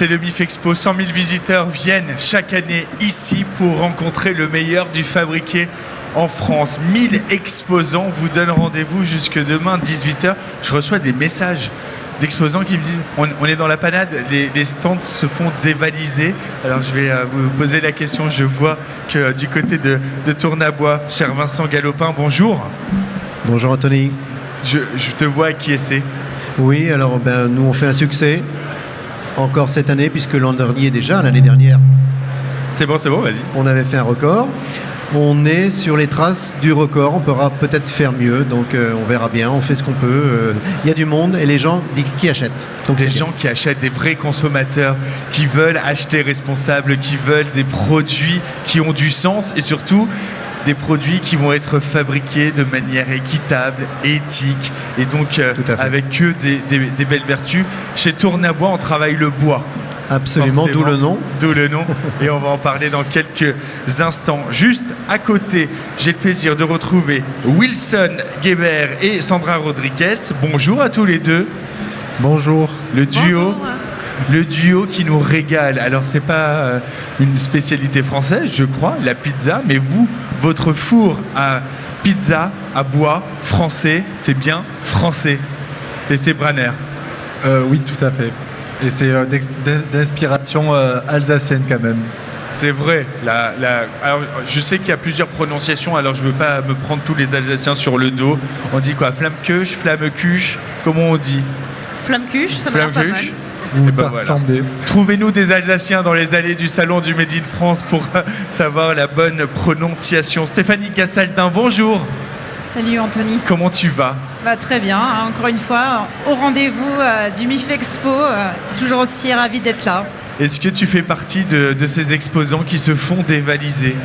C'est le MIF Expo. 100 000 visiteurs viennent chaque année ici pour rencontrer le meilleur du fabriqué en France. 1000 exposants vous donnent rendez-vous jusque demain 18h. Je reçois des messages d'exposants qui me disent on est dans la panade, les stands se font dévaliser. Alors je vais vous poser la question. Je vois que du côté de Tournabois, cher Vincent Galopin, bonjour. Bonjour Anthony. Je te vois acquiescer. Oui, alors nous on fait un succès encore cette année, puisque l'an dernier déjà, l'année dernière. C'est bon, vas-y. On avait fait un record. On est sur les traces du record. On pourra peut-être faire mieux, donc on verra bien. On fait ce qu'on peut. Il y a du monde et les gens qui achètent. Donc des gens qui achètent, des vrais consommateurs qui veulent acheter responsable, qui veulent des produits qui ont du sens et surtout des produits qui vont être fabriqués de manière équitable, éthique et donc avec que des belles vertus. Chez Tournabois, on travaille le bois. Absolument, d'où le nom. D'où le nom, et on va en parler dans quelques instants. Juste à côté, j'ai le plaisir de retrouver Wilson Guébert et Sandra Rodriguez. Bonjour à tous les deux. Bonjour. Le duo qui nous régale. Alors, c'est pas une spécialité française, je crois, la pizza, mais vous, votre four à pizza, à bois, français, c'est bien français. Et c'est Branner. Oui, tout à fait. Et c'est d'inspiration alsacienne quand même. C'est vrai. Alors, je sais qu'il y a plusieurs prononciations, alors je ne veux pas me prendre tous les Alsaciens sur le dos. On dit quoi? Flammekuche, flammekuche, comment on dit? Flammekuche, ça m'a l'air pas mal. Ou voilà. Trouvez-nous des Alsaciens dans les allées du salon du Made in France pour savoir la bonne prononciation. Stéphanie Gassaldin, bonjour. Salut Anthony. Comment tu vas? Très bien, encore une fois, au rendez-vous du MIF Expo, toujours aussi ravi d'être là. Est-ce que tu fais partie de ces exposants qui se font dévaliser?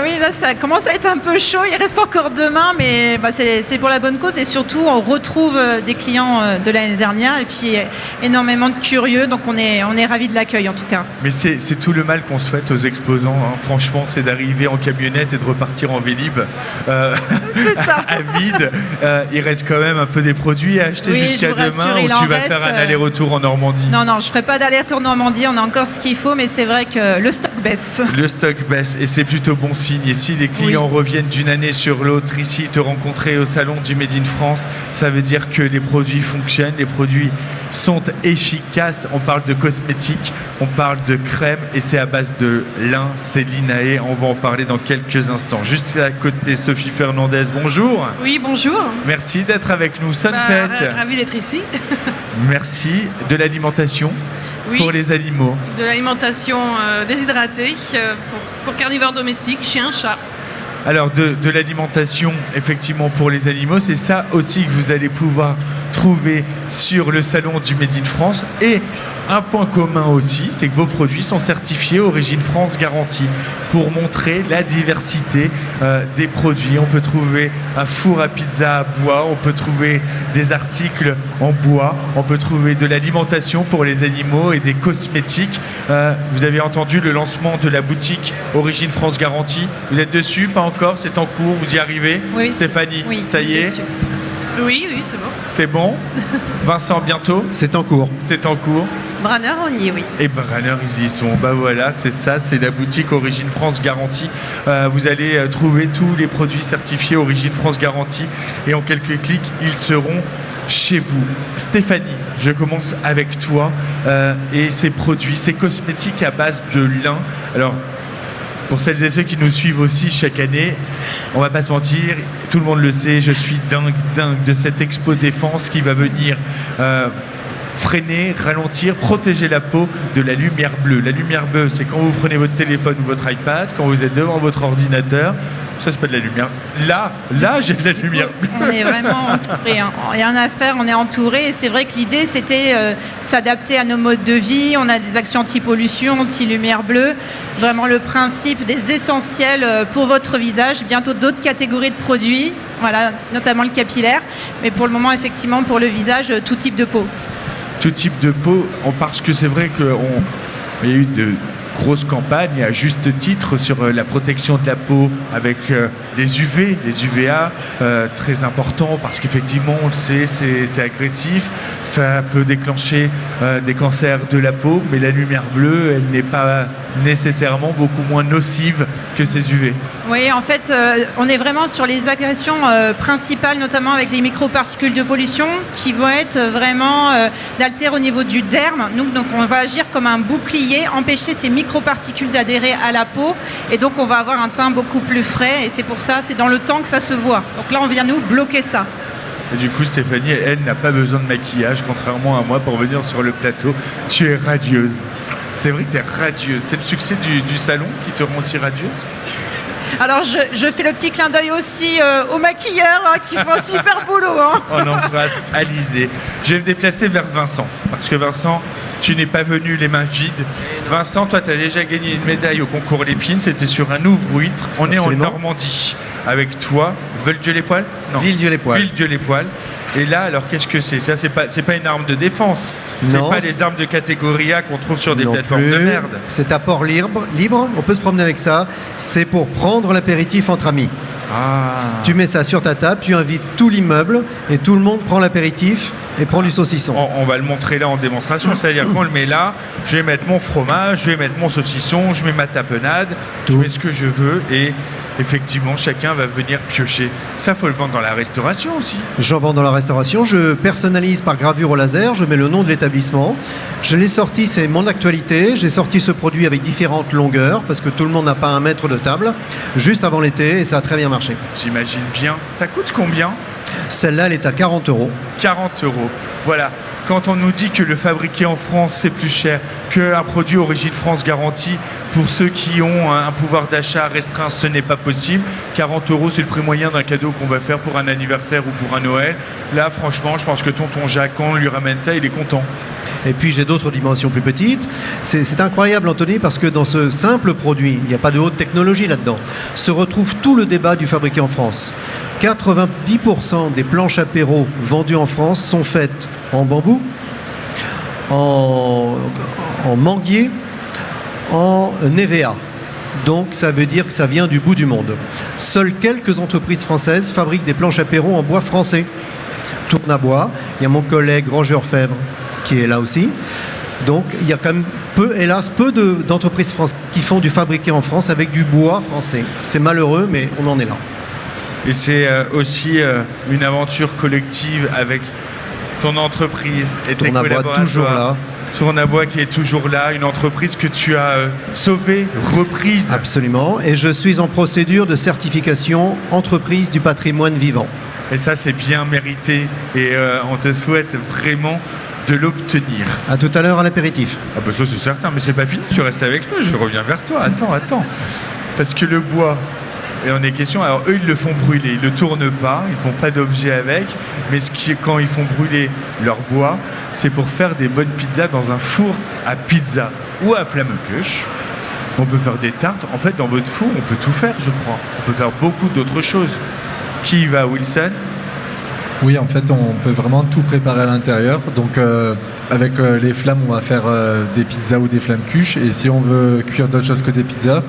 Oui, là ça commence à être un peu chaud, il reste encore demain, mais c'est pour la bonne cause et surtout on retrouve des clients de l'année dernière et puis énormément de curieux, donc on est ravis de l'accueil en tout cas. Mais c'est tout le mal qu'on souhaite aux exposants, hein. Franchement, c'est d'arriver en camionnette et de repartir en Vélib c'est ça. à vide. Il reste quand même un peu des produits à acheter jusqu'à demain, ou tu vas faire un aller-retour en Normandie? Non, je ne ferai pas d'aller-retour en Normandie, on a encore ce qu'il faut, mais c'est vrai que le stock baisse. Le stock baisse et c'est plutôt bon signe. Et si les clients reviennent d'une année sur l'autre ici te rencontrer au salon du Made in France, ça veut dire que les produits fonctionnent, les produits sont efficaces. On parle de cosmétiques, on parle de crème et c'est à base de lin, c'est l'INAE. On va en parler dans quelques instants. Juste à côté, Sophie Fernandez, bonjour. Oui, bonjour. Merci d'être avec nous. Sunpet. Ravi d'être ici. Merci. De l'alimentation. Oui, pour les animaux. De l'alimentation déshydratée pour carnivores domestiques, chiens, chats. Alors de l'alimentation effectivement pour les animaux, c'est ça aussi que vous allez pouvoir trouver sur le salon du Made in France. Et un point commun aussi, c'est que vos produits sont certifiés Origine France Garantie pour montrer la diversité des produits. On peut trouver un four à pizza à bois, on peut trouver des articles en bois, on peut trouver de l'alimentation pour les animaux et des cosmétiques. Vous avez entendu le lancement de la boutique Origine France Garantie. Vous êtes dessus? Pas encore? C'est en cours? Vous y arrivez? Oui, Stéphanie, oui, ça y est? dessus. Oui, c'est bon. C'est bon. Vincent, bientôt? C'est en cours. C'est en cours. Branner, on y est, oui. Et Branner, ils y sont. Voilà, c'est ça, c'est la boutique Origine France Garantie. Vous allez trouver tous les produits certifiés Origine France Garantie et en quelques clics, ils seront chez vous. Stéphanie, je commence avec toi et ces produits, ces cosmétiques à base de lin. Alors, pour celles et ceux qui nous suivent aussi chaque année, on va pas se mentir, tout le monde le sait, je suis dingue de cette Expo Défense qui va venir freiner, ralentir, protéger la peau de la lumière bleue. La lumière bleue, c'est quand vous prenez votre téléphone ou votre iPad, quand vous êtes devant votre ordinateur. Ça, c'est pas de la lumière. Là, j'ai de la lumière bleue. On est vraiment entouré. Il y a rien à faire, on est entouré. Et c'est vrai que l'idée, c'était s'adapter à nos modes de vie. On a des actions anti-pollution, anti-lumière bleue. Vraiment le principe des essentiels pour votre visage. Bientôt d'autres catégories de produits, voilà, notamment le capillaire. Mais pour le moment, effectivement, pour le visage, tout type de peau. Tout type de peau, parce que c'est vrai qu'il y a eu grosse campagne, à juste titre, sur la protection de la peau avec les UV, les UVA, très important parce qu'effectivement, on le sait, c'est agressif, ça peut déclencher des cancers de la peau, mais la lumière bleue, elle n'est pas nécessairement beaucoup moins nocive que ces UV. Oui, en fait, on est vraiment sur les agressions principales, notamment avec les microparticules de pollution, qui vont être vraiment d'altère au niveau du derme. Donc, on va agir comme un bouclier, empêcher ces microparticules d'adhérer à la peau, et donc on va avoir un teint beaucoup plus frais. Et c'est pour ça, c'est dans le temps que ça se voit. Donc là, on vient nous bloquer ça. Et du coup, Stéphanie, elle n'a pas besoin de maquillage, contrairement à moi, pour venir sur le plateau. Tu es radieuse. C'est vrai que tu es radieuse. C'est le succès du salon qui te rend aussi radieuse? Alors, je fais le petit clin d'œil aussi aux maquilleurs qui font un super boulot. On embrasse Alizé. Je vais me déplacer vers Vincent, parce que Vincent, tu n'es pas venu les mains vides. Vincent, toi, tu as déjà gagné une médaille au concours Lépine. C'était sur un ouvre-huître. On est en Normandie avec toi. Villedieu-les-Poils? Non. Villedieu-les-Poils. Villedieu-les-Poils. Et là, alors, qu'est-ce que c'est? Ça, c'est pas une arme de défense. C'est pas les armes de catégorie A qu'on trouve sur des plateformes de merde. C'est à port libre. On peut se promener avec ça. C'est pour prendre l'apéritif entre amis. Ah. Tu mets ça sur ta table, tu invites tout l'immeuble et tout le monde prend l'apéritif et prend du saucisson. On va le montrer là en démonstration, c'est-à-dire qu'on le met là, je vais mettre mon fromage, je vais mettre mon saucisson, je mets ma tapenade, je mets ce que je veux et effectivement chacun va venir piocher. Ça, faut le vendre dans la restauration aussi. J'en vends dans la restauration, je personnalise par gravure au laser, je mets le nom de l'établissement. Je l'ai sorti, c'est mon actualité, j'ai sorti ce produit avec différentes longueurs parce que tout le monde n'a pas un mètre de table, juste avant l'été et ça a très bien marché. J'imagine bien. Ça coûte combien? Celle-là, elle est à 40 €. 40 €. Voilà. Quand on nous dit que le fabriqué en France, c'est plus cher qu'un produit Origine France garantie, pour ceux qui ont un pouvoir d'achat restreint, ce n'est pas possible. 40 €, c'est le prix moyen d'un cadeau qu'on va faire pour un anniversaire ou pour un Noël. Là, franchement, je pense que tonton Jacques, quand on lui ramène ça, il est content. Et puis j'ai d'autres dimensions plus petites. C'est incroyable, Anthony, parce que dans ce simple produit, il n'y a pas de haute technologie là-dedans, se retrouve tout le débat du fabriqué en France. 90% des planches apéro vendues en France sont faites en bambou, en manguier, en EVA. Donc ça veut dire que ça vient du bout du monde. Seules quelques entreprises françaises fabriquent des planches apéro en bois français. Tourne à bois. Il y a mon collègue Roger Orfèvre qui est là aussi. Donc il y a quand même hélas, peu d'entreprises françaises qui font du fabriqué en France avec du bois français. C'est malheureux, mais on en est là. Et c'est aussi une aventure collective avec ton entreprise et tes collaborateurs. Toujours là. Tourne à bois qui est toujours là, une entreprise que tu as sauvée, reprise. Absolument. Et je suis en procédure de certification entreprise du patrimoine vivant. Et ça, c'est bien mérité. Et on te souhaite vraiment de l'obtenir. À tout à l'heure à l'apéritif. Ah bah ça c'est certain, mais c'est pas fini, tu restes avec nous, je reviens vers toi. Attends. Parce que le bois, et on est question, alors eux ils le font brûler, ils le tournent pas, ils font pas d'objet avec, mais quand ils font brûler leur bois, c'est pour faire des bonnes pizzas dans un four à pizza ou à flamme-pioche. On peut faire des tartes, en fait dans votre four on peut tout faire je crois, on peut faire beaucoup d'autres choses. Qui y va, Wilson? Oui, en fait, on peut vraiment tout préparer à l'intérieur. Donc, avec les flammes, on va faire des pizzas ou des flammes cuches. Et si on veut cuire d'autres choses que des pizzas,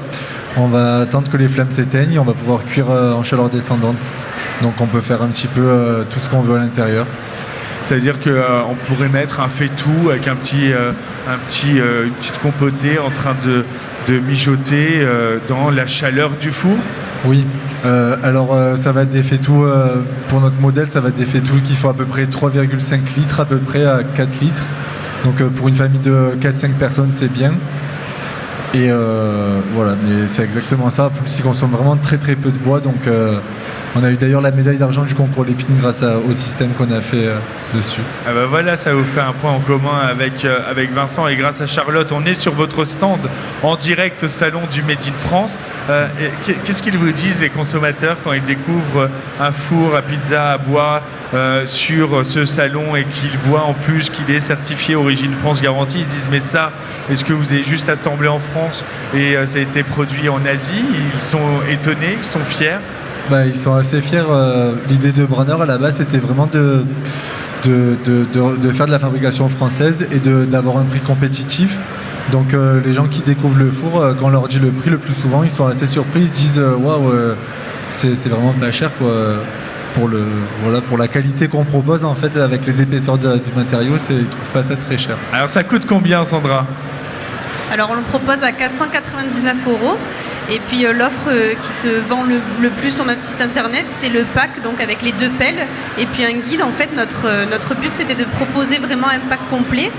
on va attendre que les flammes s'éteignent et on va pouvoir cuire en chaleur descendante. Donc, on peut faire un petit peu tout ce qu'on veut à l'intérieur. Ça veut dire qu'on pourrait mettre un faitout avec une petite compotée en train de mijoter dans la chaleur du four? Oui, alors ça va être des faitout, pour notre modèle, ça va être des faitout qui font à peu près 3,5 litres à peu près à 4 litres. Donc pour une famille de 4-5 personnes, c'est bien. Et voilà, mais c'est exactement ça. En plus, ils consomment vraiment très très peu de bois. Donc on a eu d'ailleurs la médaille d'argent du concours Lépine grâce au système qu'on a fait dessus. Ah bah voilà, ça vous fait un point en commun avec Vincent et grâce à Charlotte. On est sur votre stand en direct au salon du Made in France. Qu'est-ce qu'ils vous disent les consommateurs quand ils découvrent un four à pizza à bois sur ce salon et qu'ils voient en plus qu'il est certifié Origine France garantie? Ils se disent mais ça, est-ce que vous avez juste assemblé en France et ça a été produit en Asie? Ils sont étonnés, ils sont fiers? Bah, ils sont assez fiers. L'idée de Brunner à la base c'était vraiment de faire de la fabrication française et d'avoir un prix compétitif. Donc les gens qui découvrent le four, quand on leur dit le prix, le plus souvent, ils sont assez surpris, ils se disent waouh, c'est vraiment pas cher quoi. Pour la qualité qu'on propose en fait avec les épaisseurs du matériau, ils ne trouvent pas ça très cher. Alors ça coûte combien, Sandra? Alors on le propose à 499 €. Et puis l'offre qui se vend le plus sur notre site internet, c'est le pack, donc avec les 2 pelles et puis un guide. En fait, notre but, c'était de proposer vraiment un pack complet,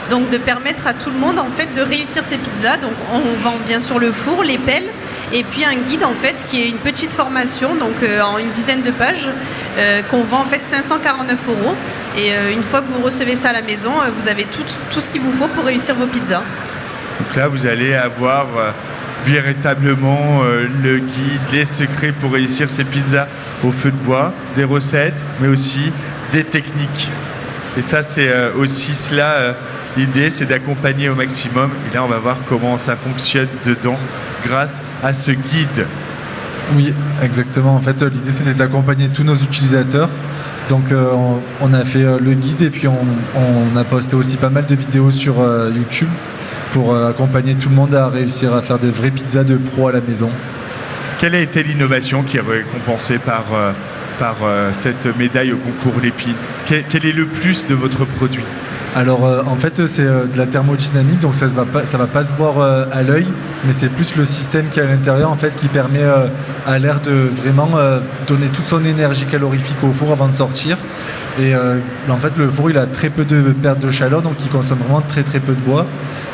donc de permettre à tout le monde en fait de réussir ses pizzas. Donc on vend bien sûr le four, les pelles, et puis un guide en fait qui est une petite formation, donc en une dizaine de pages, qu'on vend en fait 549 €. Et une fois que vous recevez ça à la maison, vous avez tout ce qu'il vous faut pour réussir vos pizzas. Donc là, vous allez avoir véritablement le guide, les secrets pour réussir ces pizzas au feu de bois, des recettes, mais aussi des techniques. Et ça, c'est aussi cela, l'idée, c'est d'accompagner au maximum. Et là, on va voir comment ça fonctionne dedans grâce à ce guide. Oui, exactement. En fait, l'idée, c'était d'accompagner tous nos utilisateurs. Donc, on a fait le guide et puis on a posté aussi pas mal de vidéos sur YouTube pour accompagner tout le monde à réussir à faire de vraies pizzas de pro à la maison. Quelle a été l'innovation qui est récompensée par cette médaille au concours Lépine? Quel est le plus de votre produit? Alors en fait c'est de la thermodynamique, donc ça va pas se voir à l'œil, mais c'est plus le système qui est à l'intérieur en fait qui permet à l'air de vraiment donner toute son énergie calorifique au four avant de sortir. Et en fait le four il a très peu de perte de chaleur, donc il consomme vraiment très très peu de bois.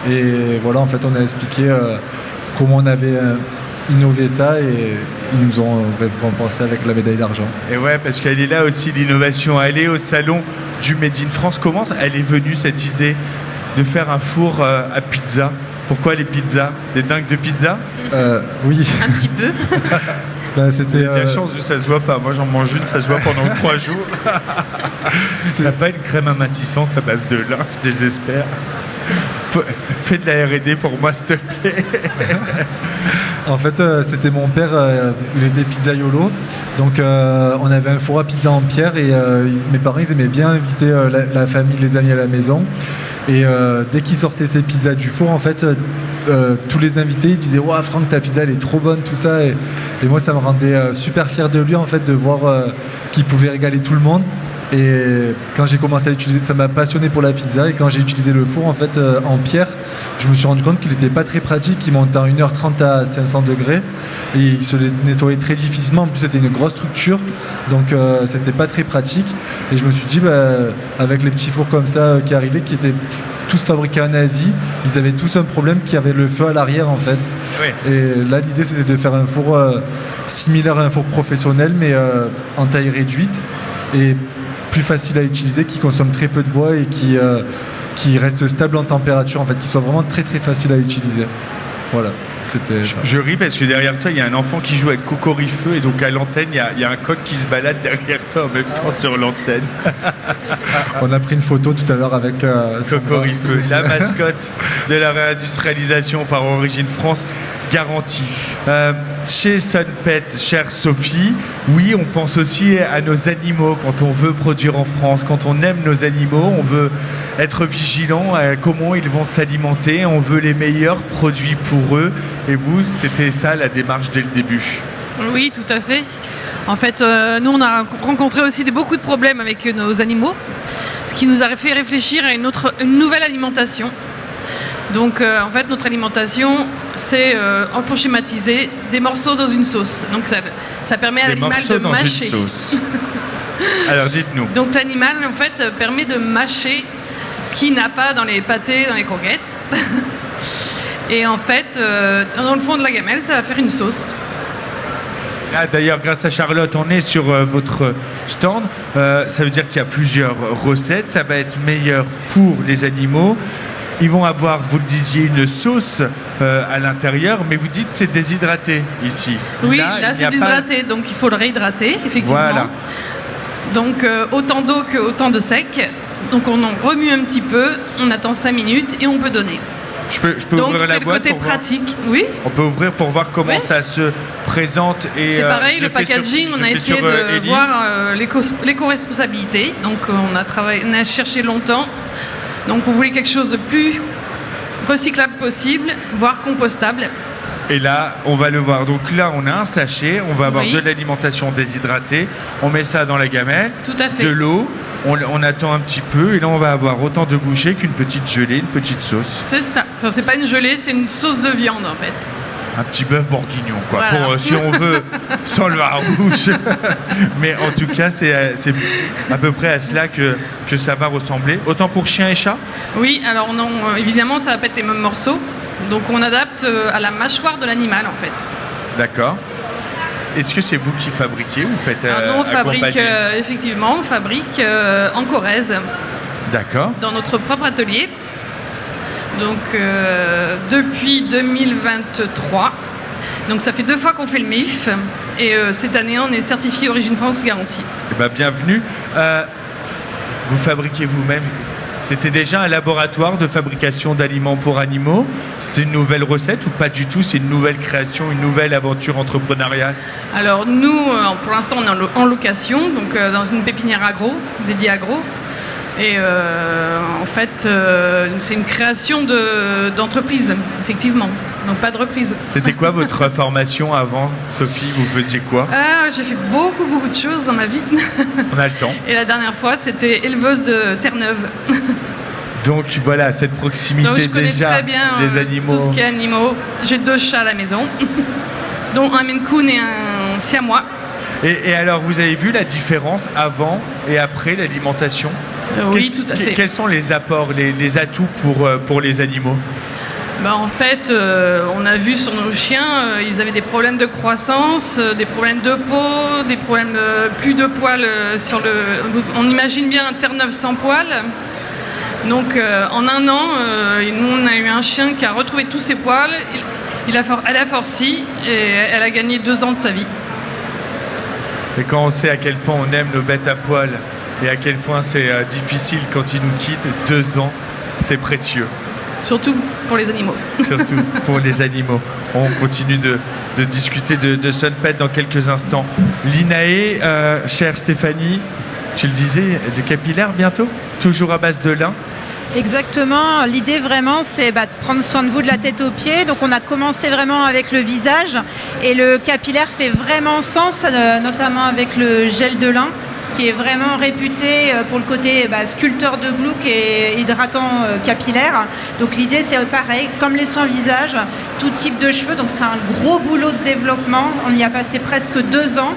Et voilà, en fait on a expliqué comment on avait innové ça et ils nous ont récompensé avec la médaille d'argent. Et ouais, parce qu'elle est là aussi l'innovation. Aller au salon du Made in France, comment elle est venue cette idée de faire un four à pizza? Pourquoi les pizzas? Des dingues de pizza? Oui. Un petit peu. C'était, La chance, ça se voit pas. Moi j'en mange une, ça se voit pendant 3 jours. Ça n'a pas une crème amincissante à base de lin, je désespère. Fais de la R&D pour moi, s'il te plaît. En fait, c'était mon père, il était pizzaiolo. Donc, on avait un four à pizza en pierre et mes parents, ils aimaient bien inviter la famille, les amis à la maison. Et dès qu'ils sortaient ces pizzas du four, en fait, tous les invités, ils disaient « Ouah, Franck, ta pizza, elle est trop bonne, tout ça. » Et moi, ça me rendait super fier de lui, en fait, de voir qu'il pouvait régaler tout le monde. Et quand j'ai commencé à utiliser, ça m'a passionné pour la pizza. Et quand j'ai utilisé le four en fait en pierre, je me suis rendu compte qu'il n'était pas très pratique. Il montait en 1h30 à 500 degrés et il se nettoyait très difficilement. En plus, c'était une grosse structure, donc c'était pas très pratique. Et je me suis dit, avec les petits fours comme ça qui arrivaient, qui étaient tous fabriqués en Asie, ils avaient tous un problème qui avait le feu à l'arrière en fait. Oui. Et là, l'idée c'était de faire un four similaire à un four professionnel, mais en taille réduite. Et plus facile à utiliser, qui consomme très peu de bois et qui reste stable en température, en fait, qui soit vraiment très très facile à utiliser. Voilà. Je ris parce que derrière toi il y a un enfant qui joue avec Cocorifeu et donc à l'antenne il y a un coq qui se balade derrière toi en même temps sur l'antenne. On a pris une photo tout à l'heure avec Cocorifeu, la mascotte de la réindustrialisation par Origine France garantie. Chez Sunpet, chère Sophie, oui, on pense aussi à nos animaux quand on veut produire en France. Quand on aime nos animaux, on veut être vigilant à comment ils vont s'alimenter. On veut les meilleurs produits pour eux. Et vous, c'était ça la démarche dès le début? Oui, tout à fait. En fait, nous, on a rencontré aussi beaucoup de problèmes avec nos animaux, ce qui nous a fait réfléchir à une nouvelle alimentation. Donc, en fait, notre alimentation, c'est, pour schématiser, des morceaux dans une sauce. Donc, ça permet à l'animal de mâcher. Une sauce. Alors, dites-nous. Donc, l'animal, en fait, permet de mâcher ce qu'il n'a pas dans les pâtés, dans les croquettes. Et en fait, dans le fond de la gamelle, ça va faire une sauce. Ah, d'ailleurs, grâce à Charlotte, on est sur votre stand. Ça veut dire qu'il y a plusieurs recettes. Ça va être meilleur pour les animaux. Ils vont avoir, vous le disiez, une sauce à l'intérieur, mais vous dites c'est déshydraté ici. Oui, là c'est déshydraté, donc il faut le réhydrater, effectivement. Voilà. Donc autant d'eau que autant de sec. Donc on en remue un petit peu, on attend 5 minutes et on peut donner. Je peux ouvrir la boîte. Donc c'est le côté pratique, oui. On peut ouvrir pour voir comment ça se présente. C'est pareil, le packaging, on a essayé de voir l'éco-responsabilité. Donc on a cherché longtemps. Donc vous voulez quelque chose de plus recyclable possible, voire compostable. Et là, on va le voir. Donc là, on a un sachet, on va avoir Oui. de l'alimentation déshydratée, on met ça dans la gamelle, Tout à fait. de l'eau, on attend un petit peu, et là, on va avoir autant de bouchées qu'une petite gelée, une petite sauce. C'est ça. Enfin, c'est pas une gelée, c'est une sauce de viande en fait. Un petit bœuf bourguignon, quoi, Voilà. pour, si on veut, sans le rouge. Mais en tout cas, c'est à peu près à cela que ça va ressembler. Autant pour chien et chat. Oui, alors non, évidemment, ça va pas être les mêmes morceaux. Donc on adapte à la mâchoire de l'animal en fait. D'accord. Est-ce que c'est vous qui fabriquez ou faites Alors, nous, on fabrique, accompagner effectivement, on fabrique en Corrèze, D'accord. dans notre propre atelier. Donc depuis 2023. Donc ça fait 2 fois qu'on fait le MIF. Et cette année, on est certifié Origine France Garantie. Eh ben, bienvenue. Vous fabriquez vous-même. C'était déjà un laboratoire de fabrication d'aliments pour animaux. C'était une nouvelle recette ou pas du tout? C'est une nouvelle création, une nouvelle aventure entrepreneuriale? Alors nous, pour l'instant, on est en location, donc dans une pépinière agro, dédiée agro. Et en fait, c'est une création d'entreprise, effectivement. Donc pas de reprise. C'était quoi votre formation avant, Sophie? Vous faisiez quoi? J'ai fait beaucoup de choses dans ma vie. On a le temps. Et la dernière fois, c'était éleveuse de Terre-Neuve. Donc voilà, cette proximité Donc je connais déjà très bien des animaux. tout ce qui est animaux. J'ai 2 chats à la maison, dont un Maine Coon et un Siamois. Et alors, vous avez vu la différence avant et après l'alimentation? Oui, tout à fait. Quels sont les apports, les atouts pour les animaux? En fait, on a vu sur nos chiens, ils avaient des problèmes de croissance, des problèmes de peau, des problèmes plus de poils sur le... On imagine bien un Terre-Neuve sans poils. Donc en un an, nous on a eu un chien qui a retrouvé tous ses poils, elle a forci et elle a gagné 2 ans de sa vie. Et quand on sait à quel point on aime nos bêtes à poil et à quel point c'est difficile quand ils nous quittent, 2 ans, c'est précieux. Surtout pour les animaux. Surtout pour les animaux. On continue de discuter de Sunpet dans quelques instants. L'INAE, chère Stéphanie, tu le disais, de capillaire bientôt? Toujours à base de lin? Exactement. L'idée vraiment, c'est de prendre soin de vous de la tête aux pieds. Donc on a commencé vraiment avec le visage et le capillaire fait vraiment sens, notamment avec le gel de lin, qui est vraiment réputé pour le côté sculpteur de look et hydratant capillaire. Donc l'idée c'est pareil, comme les soins visage, tout type de cheveux. Donc c'est un gros boulot de développement. On y a passé presque 2 ans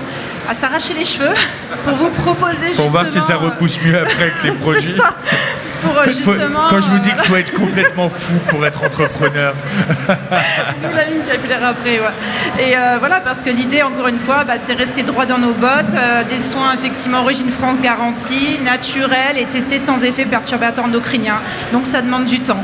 à s'arracher les cheveux pour vous proposer justement... Pour voir si ça repousse mieux après que les produits. C'est ça. Pour justement... Quand je vous dis qu'il faut être complètement fou pour être entrepreneur. D'où la ligne capillaire après, ouais. Et voilà, parce que l'idée, encore une fois, c'est rester droit dans nos bottes, des soins effectivement Origine France garantie, naturels et testés sans effet perturbateur endocrinien. Donc ça demande du temps.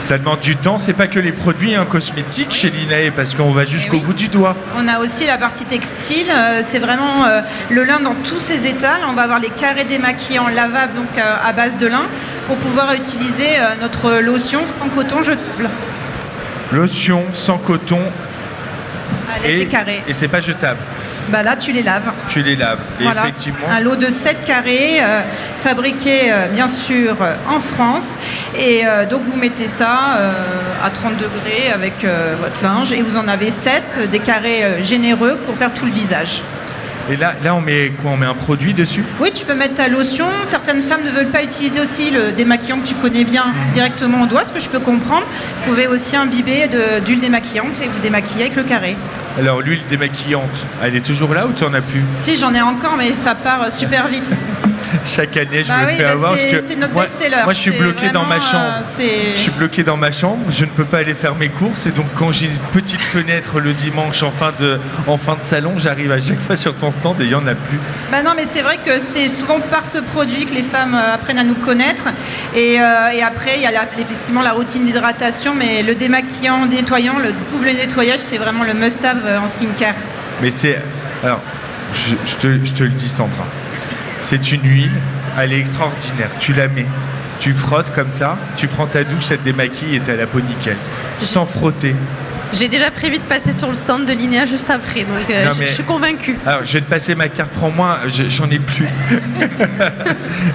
Ça demande du temps, c'est pas que les produits cosmétiques chez l'INAE, parce qu'on va jusqu'au bout du doigt. On a aussi la partie textile, c'est vraiment le lin dans tous ses étals. On va avoir les carrés démaquillants lavables donc à base de lin pour pouvoir utiliser notre lotion sans coton jetable. Lotion sans coton À l'aide des carrés. et c'est pas jetable. Là, tu les laves. Tu les laves. Et Voilà. effectivement. Un lot de 7 carrés, fabriqué bien sûr en France. Et donc vous mettez ça à 30 degrés avec votre linge et vous en avez 7, des carrés généreux pour faire tout le visage. Et là on met quoi? On met un produit dessus? Oui, tu peux mettre ta lotion. Certaines femmes ne veulent pas utiliser aussi le démaquillant que tu connais bien directement au doigt, ce que je peux comprendre. Vous pouvez aussi imbiber d'huile démaquillante et vous démaquiller avec le carré. Alors l'huile démaquillante, elle est toujours là ou tu en as plus? Si, j'en ai encore, mais ça part super vite. Chaque année, je me fais avoir parce que c'est notre moi, best-seller. moi, je suis bloqué dans ma chambre. C'est... Je suis bloqué dans ma chambre, je ne peux pas aller faire mes courses et donc quand j'ai une petite fenêtre le dimanche en fin de salon, j'arrive à chaque fois sur ton stand et il n'y en a plus. Non, mais c'est vrai que c'est souvent par ce produit que les femmes apprennent à nous connaître et après il y a effectivement la routine d'hydratation, mais le démaquillant, nettoyant, le double nettoyage, c'est vraiment le must-have en skincare. Mais c'est... Alors, je te le dis Sandra, c'est une huile, elle est extraordinaire, tu la mets, tu frottes comme ça, tu prends ta douche, ça te démaquille et t'as la peau nickel, sans frotter. J'ai déjà prévu de passer sur le stand de Linea juste après, donc Non, mais- je suis convaincue. Alors, je vais te passer ma carte, prends-moi, j'en ai plus.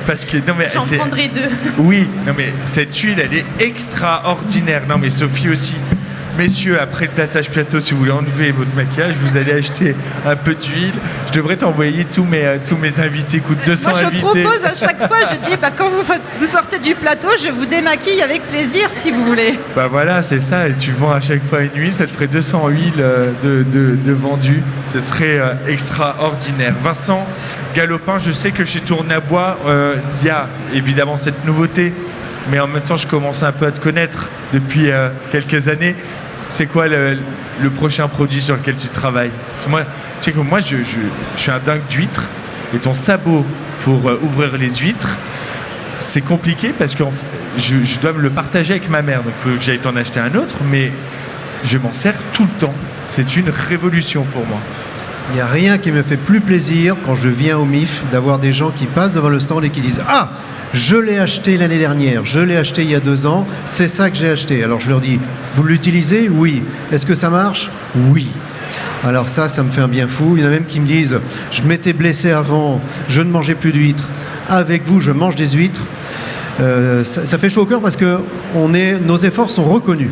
Parce que, non mais, J'en prendrai 2. oui, non mais, cette huile, elle est extraordinaire. Non mais, Sophie aussi. Messieurs, après le passage plateau, si vous voulez enlever votre maquillage, vous allez acheter un peu d'huile. Je devrais t'envoyer tous mes invités, coûte 200 Moi, je invités. propose à chaque fois, je dis, quand vous sortez du plateau, je vous démaquille avec plaisir si vous voulez. Bah voilà, c'est ça, et tu vends à chaque fois une huile, ça te ferait 200 huiles de vendues, ce serait extraordinaire. Vincent Galopin, je sais que chez Tournabois, il y a évidemment cette nouveauté, mais en même temps, je commence un peu à te connaître depuis quelques années. C'est quoi le prochain produit sur lequel tu travailles? Parce que moi, tu sais que moi, je suis un dingue d'huîtres, et ton sabot pour ouvrir les huîtres, c'est compliqué parce que je dois me le partager avec ma mère, donc il faut que j'aille t'en acheter un autre, mais je m'en sers tout le temps. C'est une révolution pour moi. Il n'y a rien qui me fait plus plaisir quand je viens au MIF d'avoir des gens qui passent devant le stand et qui disent « Ah, je l'ai acheté l'année dernière, je l'ai acheté il y a 2 ans, c'est ça que j'ai acheté. » Alors je leur dis « Vous l'utilisez? Oui. Est-ce que ça marche? Oui. » Alors ça me fait un bien fou. Il y en a même qui me disent « Je m'étais blessé avant, je ne mangeais plus d'huîtres. Avec vous, je mange des huîtres. » Ça fait chaud au cœur parce que nos efforts sont reconnus.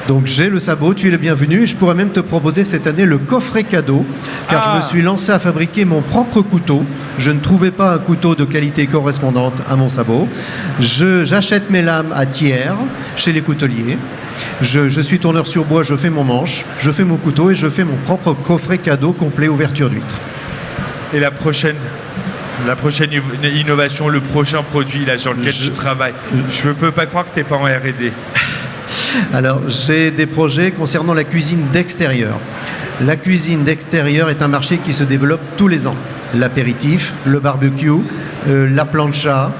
Donc j'ai le sabot, tu es le bienvenu, et je pourrais même te proposer cette année le coffret cadeau, car je me suis lancé à fabriquer mon propre couteau. Je ne trouvais pas un couteau de qualité correspondante à mon sabot. J'achète mes lames à tiers chez les couteliers. Je suis tourneur sur bois, je fais mon manche, je fais mon couteau et je fais mon propre coffret cadeau complet ouverture d'huîtres. Et la prochaine innovation, le prochain produit là, sur lequel tu travailles, je ne peux pas croire que tu n'es pas en R&D. Alors, j'ai des projets concernant la cuisine d'extérieur. La cuisine d'extérieur est un marché qui se développe tous les ans. L'apéritif, le barbecue, la plancha,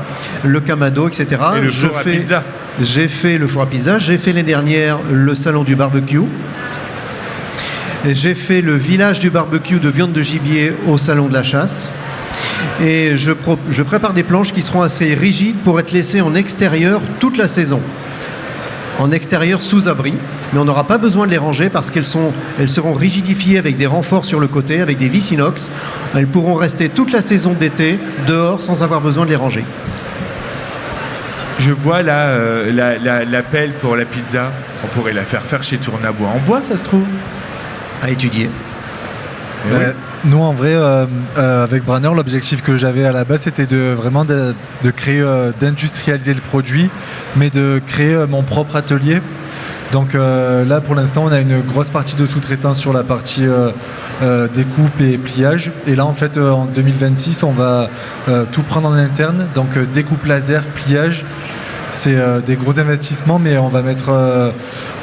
le kamado, etc. Et le four à pizza. J'ai fait le four à pizza, j'ai fait l'année dernière le salon du barbecue. Et j'ai fait le village du barbecue de viande de gibier au salon de la chasse. Et je prépare des planches qui seront assez rigides pour être laissées en extérieur toute la saison. En extérieur sous abri, mais on n'aura pas besoin de les ranger parce elles seront rigidifiées avec des renforts sur le côté, avec des vis inox. Elles pourront rester toute la saison d'été dehors sans avoir besoin de les ranger. Je vois là la pelle pour la pizza, on pourrait la faire chez Tournabois. En bois, ça se trouve? À étudier. Nous, en vrai, avec Branner, l'objectif que j'avais à la base, c'était vraiment de créer, d'industrialiser le produit, mais de créer mon propre atelier. Donc là, pour l'instant, on a une grosse partie de sous-traitance sur la partie découpe et pliage. Et là, en fait, en 2026, on va tout prendre en interne. Donc découpe laser, pliage. C'est des gros investissements, mais on va mettre.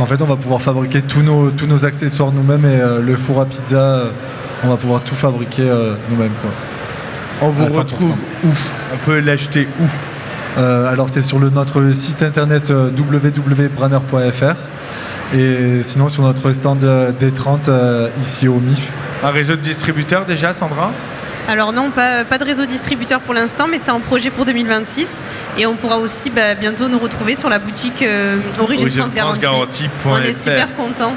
En fait, on va pouvoir fabriquer tous nos accessoires nous-mêmes et le four à pizza. On va pouvoir tout fabriquer nous-mêmes, quoi. On vous À 100%. retrouve où? On peut l'acheter où? Alors c'est sur notre site internet www.branner.fr et sinon sur notre stand D30 ici au MIF. Un réseau de distributeurs déjà, Sandra? Alors non, pas de réseau distributeur pour l'instant, mais c'est en projet pour 2026. Et on pourra aussi bientôt nous retrouver sur la boutique Origine France Garantie. On est super contents.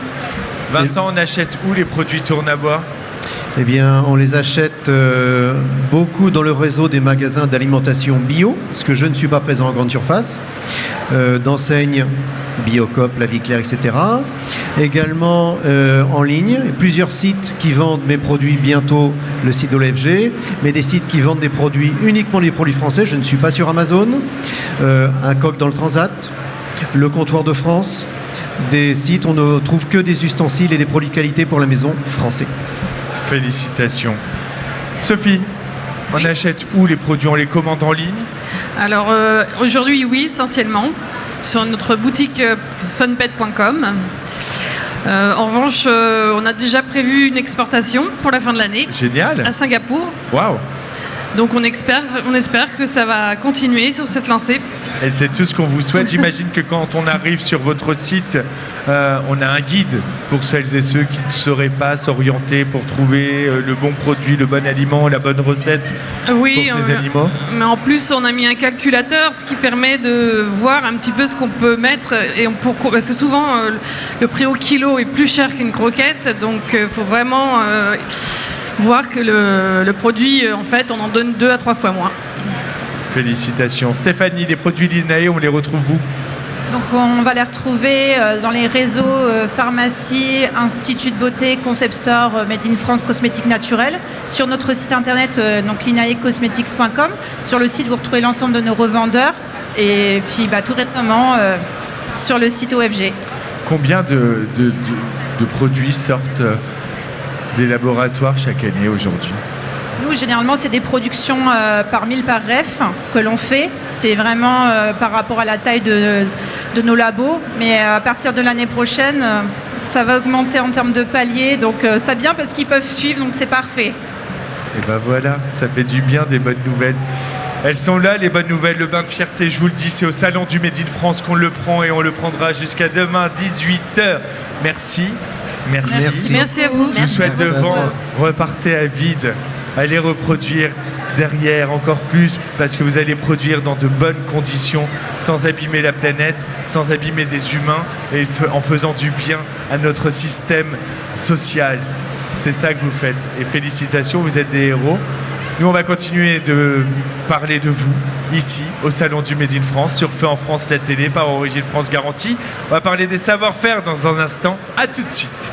Vincent, on achète où les produits Tournabois? Eh bien, on les achète beaucoup dans le réseau des magasins d'alimentation bio, parce que je ne suis pas présent en grande surface, d'enseignes Biocop, La Vie Claire, etc. Également en ligne, plusieurs sites qui vendent mes produits bientôt, le site de l'OFG, mais des sites qui vendent des produits, uniquement des produits français. Je ne suis pas sur Amazon. Un coq dans le Transat, le comptoir de France, des sites où on ne trouve que des ustensiles et des produits de qualité pour la maison français. Félicitations. Sophie, on achète où les produits? On les commande en ligne? Alors aujourd'hui, oui, essentiellement, sur notre boutique sunpet.com. En revanche, on a déjà prévu une exportation pour la fin de l'année Génial. à Singapour. Waouh. Donc on espère que ça va continuer sur cette lancée. Et c'est tout ce qu'on vous souhaite. J'imagine que quand on arrive sur votre site, on a un guide pour celles et ceux qui ne sauraient pas s'orienter pour trouver le bon produit, le bon aliment, la bonne recette pour ces animaux. Mais en plus, on a mis un calculateur, ce qui permet de voir un petit peu ce qu'on peut mettre. Parce que souvent, le prix au kilo est plus cher qu'une croquette. Donc, il faut vraiment voir que le produit, en fait, on en donne 2 à 3 fois moins. Félicitations. Stéphanie, les produits Linae, on les retrouve où ? Donc on va les retrouver dans les réseaux pharmacie, institut de beauté, concept store, Made in France, cosmétiques naturels. Sur notre site internet, donc linaecosmetics.com. Sur le site, vous retrouvez l'ensemble de nos revendeurs. Et puis tout récemment, sur le site OFG. Combien de produits sortent des laboratoires chaque année aujourd'hui ? Nous, généralement, c'est des productions par 1000 par ref que l'on fait. C'est vraiment par rapport à la taille de nos labos. Mais à partir de l'année prochaine, ça va augmenter en termes de paliers. Donc, ça vient parce qu'ils peuvent suivre, donc c'est parfait. Et voilà, ça fait du bien, des bonnes nouvelles. Elles sont là, les bonnes nouvelles. Le bain de fierté, je vous le dis, c'est au Salon du Made in France qu'on le prend et on le prendra jusqu'à demain, 18h. Merci. Merci à vous. Je vous souhaite de vendre, repartez à vide. Allez reproduire derrière encore plus parce que vous allez produire dans de bonnes conditions sans abîmer la planète, sans abîmer des humains et en faisant du bien à notre système social. C'est ça que vous faites et félicitations, vous êtes des héros. Nous, on va continuer de parler de vous ici au Salon du Made in France sur Feu en France, la télé par Origine France Garantie. On va parler des savoir-faire dans un instant. À tout de suite.